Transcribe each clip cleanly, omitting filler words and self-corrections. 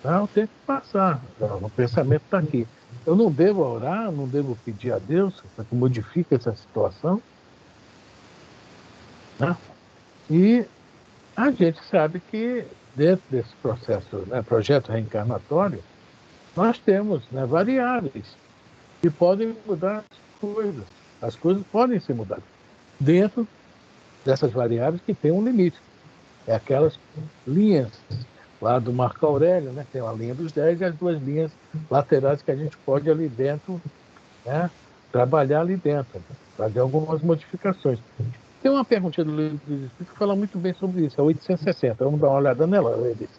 Não, tem que passar. O pensamento está aqui. Eu não devo orar, não devo pedir a Deus para que modifique essa situação, né? E a gente sabe que dentro desse processo, né, projeto reencarnatório, nós temos, né, variáveis que podem mudar as coisas. As coisas podem ser mudadas dentro dessas variáveis que tem um limite. É aquelas linhas lá do Marco Aurélio, né? Tem a linha dos 10 e as duas linhas laterais que a gente pode ali dentro, né, trabalhar ali dentro, fazer algumas modificações. Tem uma perguntinha do Livro dos Espíritos que fala muito bem sobre isso, é 860. Vamos dar uma olhada nela, Elis.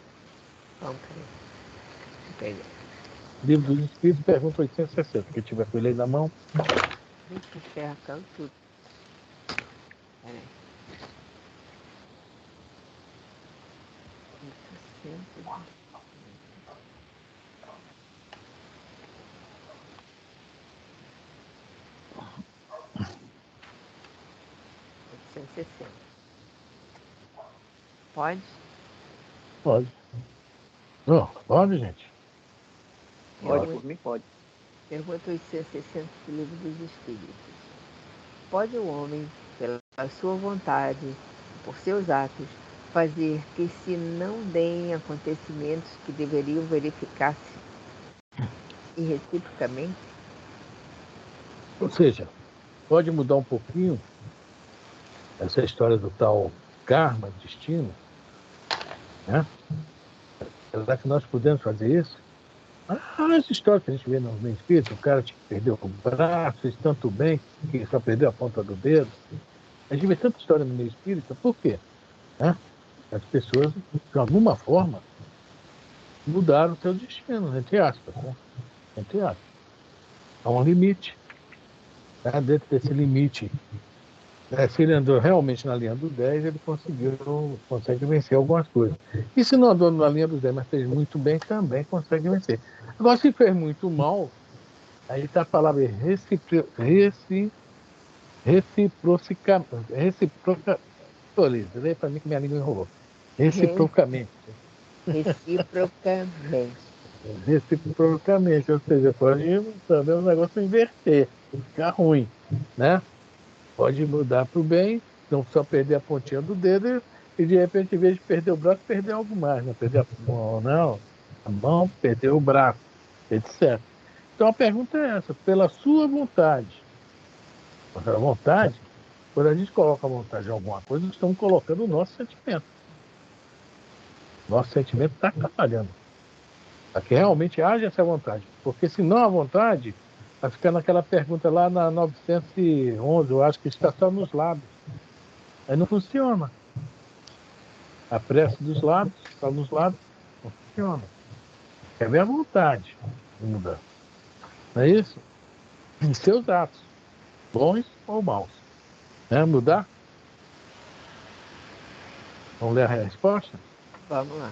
Vamos pegar. Livro dos Espíritos, pergunta 860. Quem tiver com ele aí na mão. Deixa eu cercar tudo. Peraí. 800. 860. Pode? Pode. Não, pode, gente. Pode, por mim pode. Pergunta 860 do Livro dos Espíritos. Pode o homem, pela sua vontade, por seus atos, fazer que se não deem acontecimentos que deveriam verificar-se irreciprocamente? Ou seja, pode mudar um pouquinho essa história do tal karma, destino, né? Será que nós podemos fazer isso? As histórias que a gente vê no meio espírito, o cara perdeu o braço, fez tanto bem que só perdeu a ponta do dedo. A gente vê tanta história no meio espírita, por quê? Né? As pessoas, de alguma forma, mudaram o seu destino, entre aspas. Né? Entre aspas. Há um limite. Né? Dentro desse limite, né? Se ele andou realmente na linha do 10, ele consegue vencer algumas coisas. E se não andou na linha do 10, mas fez muito bem, também consegue vencer. Agora, se fez muito mal, aí está a palavra reciproca. Olha, para mim que minha língua enrolou. Reciprocamente. Reciprocamente. Reciprocamente, ou seja, pode também o negócio inverter, ficar ruim, né? Pode mudar para o bem, não só perder a pontinha do dedo e de repente, em vez de perder o braço, perder algo mais, né? Perder a mão, não, a mão, perder o braço, etc. Então a pergunta é essa, pela sua vontade, pela vontade, quando a gente coloca a vontade em alguma coisa, nós estamos colocando o nosso sentimento. Nosso sentimento está trabalhando. Para que realmente haja essa vontade. Porque se não há vontade, vai ficar naquela pergunta lá na 911, eu acho que está só nos lábios. Aí não funciona. A prece dos lábios, só nos lábios, não funciona. Quer ver a vontade de mudar. Não é isso? Em seus atos, bons ou maus. Né? Mudar? Vamos ler a resposta? Vamos lá.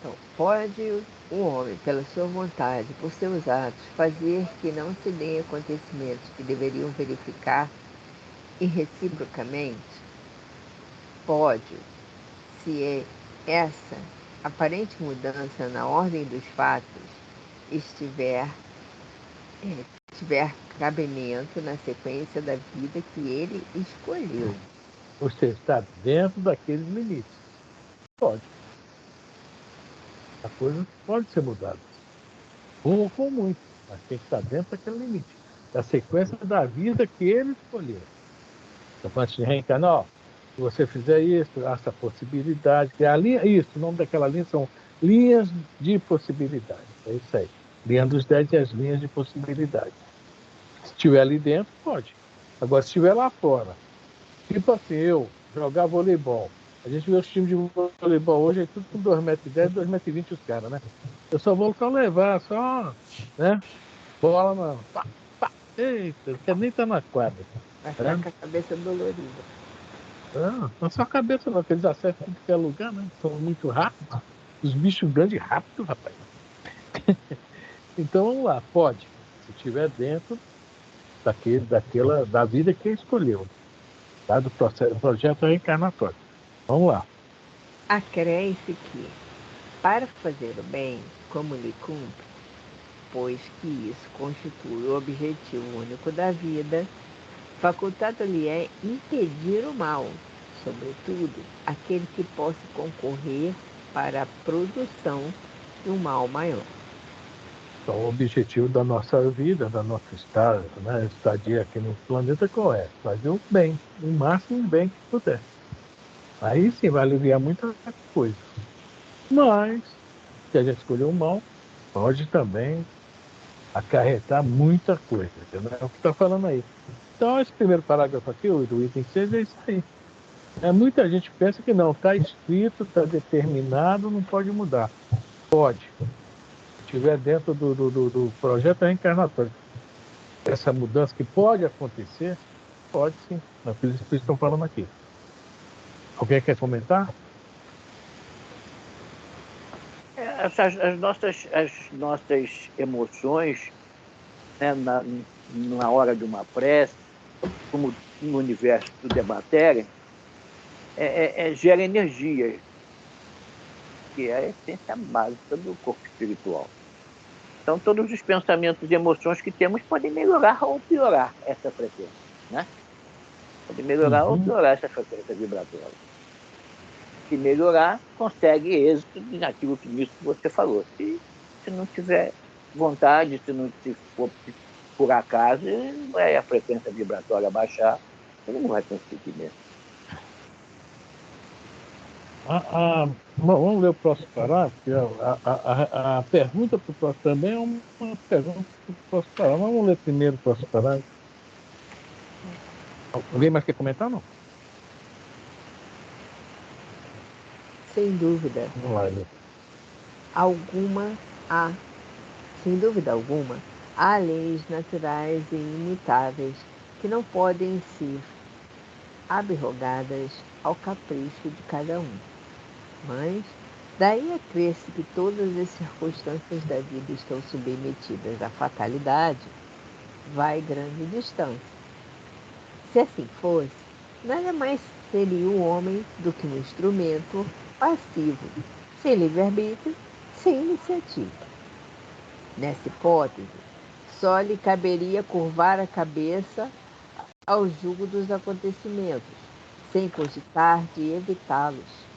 Então, pode o homem, pela sua vontade, por seus atos, fazer que não se deem acontecimentos que deveriam verificar irreciprocamente? Pode, se essa aparente mudança na ordem dos fatos estiver cabimento na sequência da vida que ele escolheu. Você está dentro daqueles limites. Pode. A coisa pode ser mudada. Pouco ou muito, mas tem que estar dentro daquele limite. Da sequência da vida que ele escolheu. Então, antes de reencarnar, ó, se você fizer isso, essa possibilidade, que é a linha, isso, o nome daquela linha são linhas de possibilidade. É isso aí. Linha dos 10 e as linhas de possibilidade. Se estiver ali dentro, pode. Agora, se estiver lá fora, tipo assim, eu jogar voleibol. A gente vê os times de voleibol hoje, é tudo com 2,10 m, 2,20 m os caras, né? Eu só vou só levar, só, né? Bola na. Pá, pá. Eita, não quer nem estar na quadra. Vai Tá? ficar com a cabeça dolorida. Não só a cabeça, não, que eles acertam tudo que é lugar, né? São muito rápidos. Os bichos grandes rápido, rapaz. Então vamos lá, pode. Se estiver dentro da vida que escolheu, tá? Do projeto reencarnatório. Vamos lá. Acresce que Para fazer o bem, como lhe cumpre, pois que isso constitui o objetivo único da vida, facultado-lhe é impedir o mal, sobretudo aquele que possa concorrer para a produção de um mal maior. Então, o objetivo da nossa vida, da nossa estadia aqui no planeta, qual é? Fazer o bem, o máximo de bem que puder. Aí sim vai aliviar muita coisa. Mas, se a gente escolher o mal, pode também acarretar muita coisa. Entendeu? É o que está falando aí. Então, esse primeiro parágrafo aqui, o do item 6, é isso aí. Muita gente pensa que não, está escrito, está determinado, não pode mudar. Pode. Se estiver dentro do projeto reencarnatório. Essa mudança que pode acontecer, pode sim. É por isso que estão falando aqui. Alguém quer comentar? As nossas emoções, né, na hora de uma prece, como no universo tudo é matéria, gera energia, que é a essência básica do corpo espiritual. Então, todos os pensamentos e emoções que temos podem melhorar ou piorar essa frequência, né? Pode melhorar ou piorar essa frequência vibratória. Se melhorar, consegue êxito naquilo nisso que você falou. Se não tiver vontade, se não se for por acaso, a frequência vibratória baixar, ele não vai conseguir mesmo. Vamos ler o próximo parágrafo. A pergunta para o próximo também é uma pergunta para o próximo parágrafo. Vamos ler primeiro o próximo parágrafo. Alguém mais quer comentar, não? Sem dúvida Vamos lá, Lê. sem dúvida alguma, há leis naturais e imutáveis que não podem ser abrogadas ao capricho de cada um. Mas, daí a crer-se que todas as circunstâncias da vida estão submetidas à fatalidade, vai grande distância. Se assim fosse, nada mais seria o homem do que um instrumento passivo, sem livre-arbítrio, sem iniciativa. Nessa hipótese, só lhe caberia curvar a cabeça ao jugo dos acontecimentos, sem cogitar de evitá-los.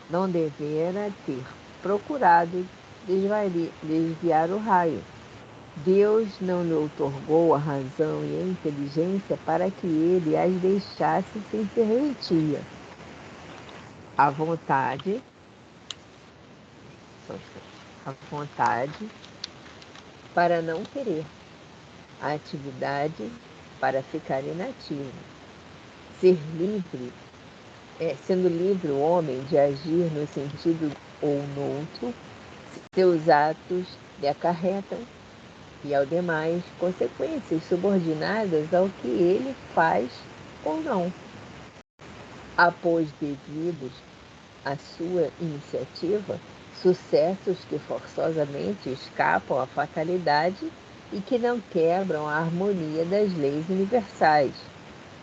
Não devera ter procurado desviar o raio. Deus não lhe outorgou a razão e a inteligência para que ele as deixasse sem serventia. A vontade, para não querer, a atividade para ficar inativo. Sendo livre o homem de agir no sentido ou no outro, seus atos lhe acarretam e ao demais consequências subordinadas ao que ele faz ou não. Após devidos à sua iniciativa, sucessos que forçosamente escapam à fatalidade e que não quebram a harmonia das leis universais,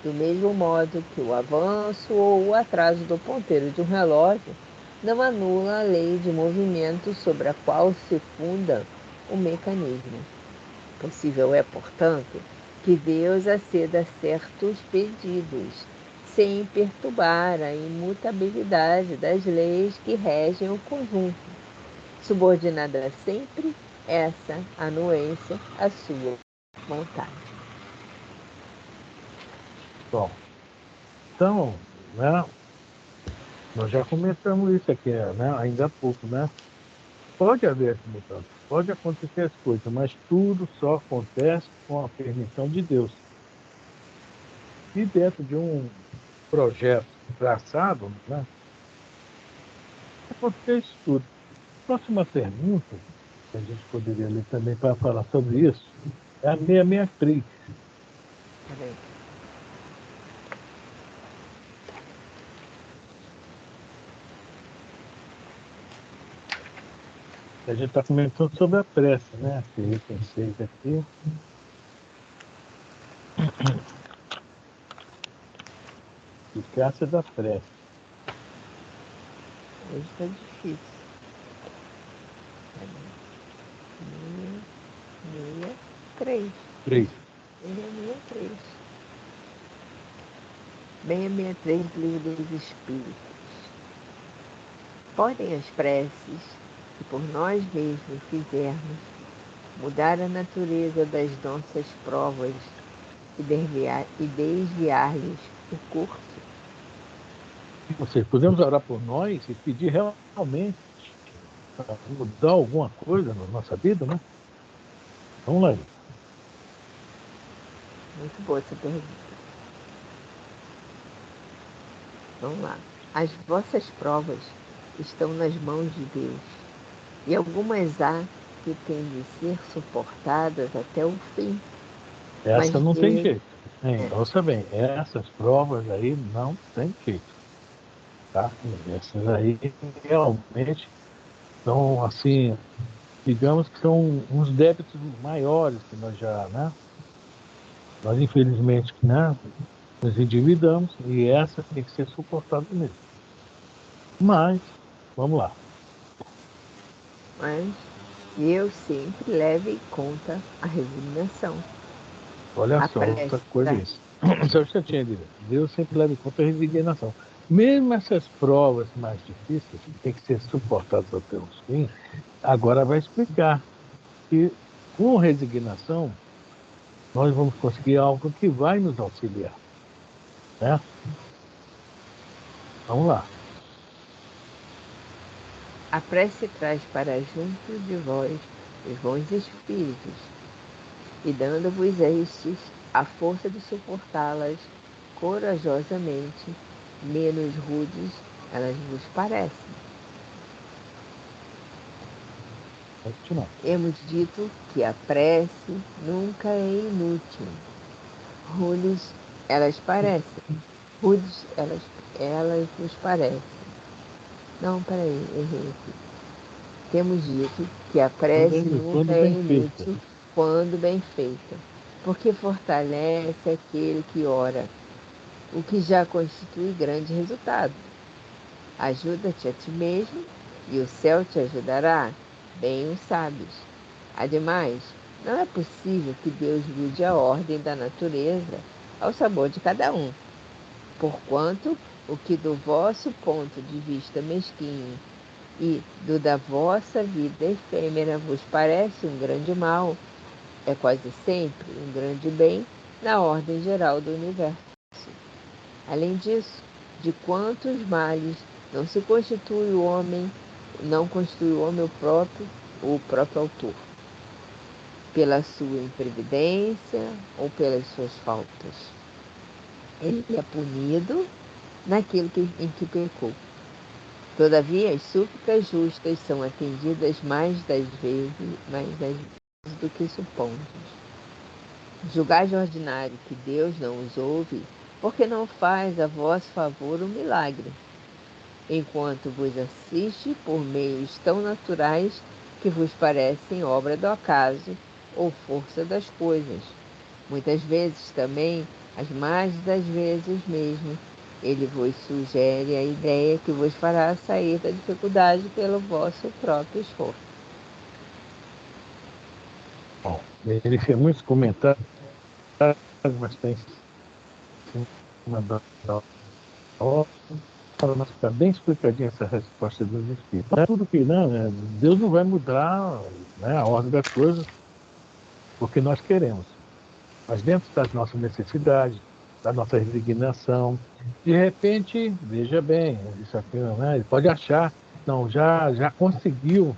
do mesmo modo que o avanço ou o atraso do ponteiro de um relógio não anula a lei de movimento sobre a qual se funda o mecanismo. Possível é, portanto, que Deus aceda a certos pedidos, sem perturbar a imutabilidade das leis que regem o conjunto, subordinada sempre essa anuência à sua vontade. Bom, então, né, nós já começamos isso aqui, né, ainda há pouco, né? Pode haver essa mudança, pode acontecer as coisas, mas tudo só acontece com a permissão de Deus. E dentro de um projeto traçado, né, acontece isso tudo. Próxima pergunta, que a gente poderia ler também para falar sobre isso, é a 663. A gente está comentando sobre a prece, né? Esse item 6 aqui. Eficácia da prece. Hoje está difícil. 663. 3. 663. 663, Livro dos Espíritos. Podem as preces que por nós mesmos fizermos mudar a natureza das nossas provas e desviar-lhes o curso? Ou seja, podemos orar por nós e pedir realmente para mudar alguma coisa na nossa vida, né? Vamos lá. Muito boa essa pergunta. Vamos lá. As vossas provas estão nas mãos de Deus, e algumas há que têm de ser suportadas até o fim. Essa não tem jeito. É. Ouça bem, essas provas aí não tem jeito. Tá? Essas aí realmente são, assim, digamos que são uns débitos maiores que nós já, né? Nós, infelizmente, né, nos endividamos e essa tem que ser suportada mesmo. Mas, vamos lá. Mas eu sempre levo em conta a resignação. Olha A só, outra prece coisa é isso. Só que você tinha dito, Deus sempre leva em conta a resignação. Mesmo essas provas mais difíceis, que tem que ser suportadas até o fim, agora vai explicar que com resignação nós vamos conseguir algo que vai nos auxiliar, né? Vamos lá. A prece traz para junto de vós os bons espíritos, e dando-vos estes a força de suportá-las corajosamente, menos rudes elas vos parecem. Continua. Hemos dito que a prece nunca é inútil. Rudes elas parecem. Rudes elas vos parecem. Não, peraí, errei aqui. Temos dito que a prece nunca Quando é bem feita. inútil quando bem feita, porque fortalece aquele que ora, o que já constitui grande resultado. Ajuda-te a ti mesmo e o céu te ajudará, bem os sábios. Ademais, não é possível que Deus mude a ordem da natureza ao sabor de cada um, porquanto o que do vosso ponto de vista mesquinho e do da vossa vida efêmera vos parece um grande mal, é quase sempre um grande bem na ordem geral do universo. Além disso, de quantos males não constitui o homem o próprio autor, pela sua imprevidência ou pelas suas faltas. Ele é punido em que pecou. Todavia, as súplicas justas são atendidas mais das vezes do que supomos. Julgai de ordinário que Deus não os ouve, porque não faz a vosso favor um milagre, enquanto vos assiste por meios tão naturais que vos parecem obra do acaso ou força das coisas. Muitas vezes também, as mais das vezes mesmo, ele vos sugere a ideia que vos fará sair da dificuldade pelo vosso próprio esforço. Bom, ele fez muitos comentários, mas tem uma da hora, para nós ficar bem explicadinha essa resposta dos Espíritos. É tudo que, né, Deus não vai mudar, né, a ordem das coisas porque nós queremos, mas dentro das nossas necessidades, da nossa resignação, de repente, veja bem, isso aqui, né, ele pode achar, não, já conseguiu,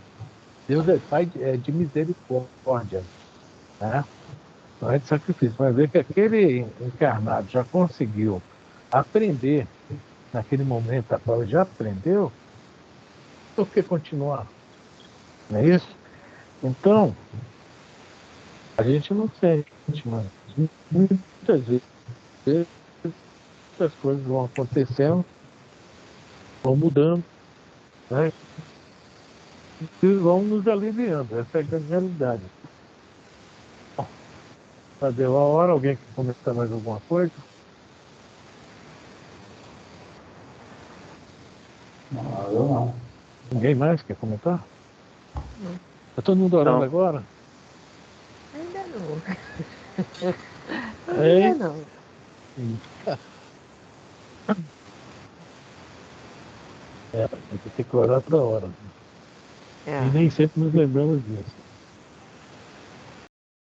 Deus é Pai de misericórdia, né? Não é de sacrifício, mas ver que aquele encarnado já conseguiu aprender naquele momento, a prova já aprendeu, por que continuar? Não é isso? Então, a gente não sente, mas muitas vezes as coisas vão acontecendo, vão mudando, né? E vão nos aliviando. Essa é a grande realidade. Já deu a hora, alguém quer comentar mais alguma coisa? Não, eu não. Ninguém mais quer comentar? Não. Está todo mundo orando Não. agora? Ainda não. Hein? Ainda não. A gente tem que orar toda hora. E É. nem sempre nos lembramos disso.